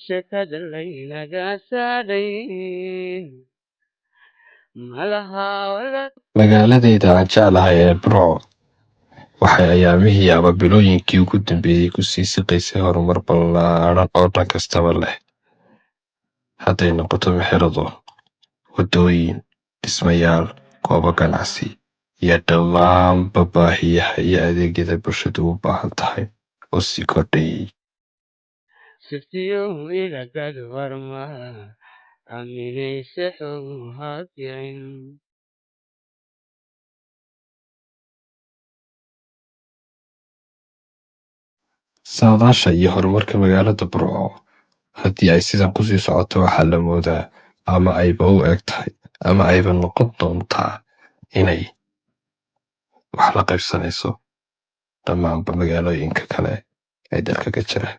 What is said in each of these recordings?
sheekada laynaga saadhay malaha walad magaaladayda aan jeclahay ee Burco waxay ayaamihii ama bilooyinkii ugu dambeeyey ku sii siqaysay horumar ballaaran oo dhan kastaba leh. Hadday noqoto meherado, waddooyin, dhismayaal, goobo ganacsi, iyo dhammaanba baahiyaha iyo adeegyada bulshadu u baahan tahay oo sii kordhayay. sirtiyo ilagad warmaha aminaysa xogu hadyayn Saadaasha iyo horumarka magaalada Burco haddii ay sidan ku sii socoto waxaa la moodaa ama ayba u eg tahay ama ayba noqon doontaa inay wax la qaybsanayso dhammaanba magaalooyinka kale ee dalka ka jira.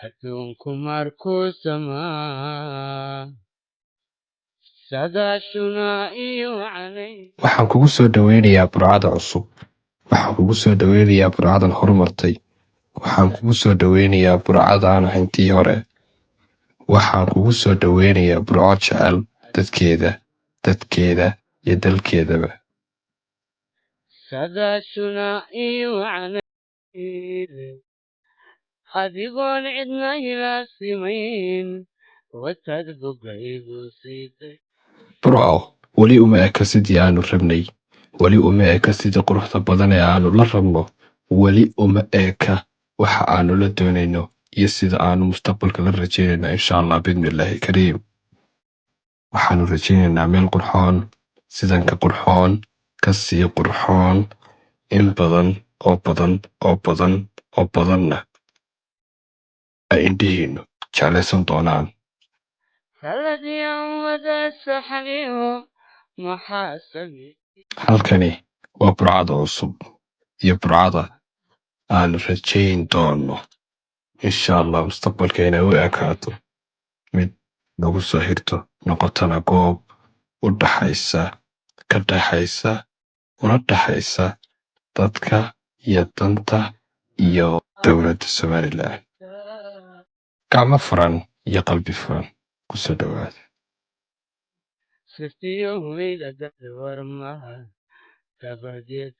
adduunku markuu samaa sadaashuna iyo calay Waxaan kugu soo dhaweynayaa burcada cusub. Waxaan kugu soo dhaweynayaa burcadan horumartay. Waxaan kugu soo dhaweynayaa burcadaan hantii hore. Waxaan kugu soo dhaweynayaa burco jecel dadkeeda iyo dalkeedaba. sadaashuna iyo calay adigoon cidna ilaasimayn watad bogaygu siiday Burco weli uma eka sidii aanu rabnay. Weli uma eka sidii quruxda badan ee aanu la rabno. Weli uma eka waxa aanu la doonayno iyo sida aanu mustaqbalka la rajaynayno insha Allah bidnillaahi kariim. Waxaanu rajaynaynaa meel qurxoon, sidan ka qurxoon, ka sii qurxoon, in badan oo badan oo badan oo badanna ay indhihiinnu jeclaysan doonaan. saladyan wada saxniyo maxaa samey Halkani waa burcada cusub iyo burcada aanu rajayn doono insha Allah mustaqbalka inay u ekaato mid nagu soo hirto noqotana goob u dhaxaysa ka dhaxaysa una dhaxaysa dadka iyo danta iyo dowladda Somaliland. Gacmo furan iyo qalbi furan ku soo dhawaada. sirtiyo ilagad warmaha dabadeed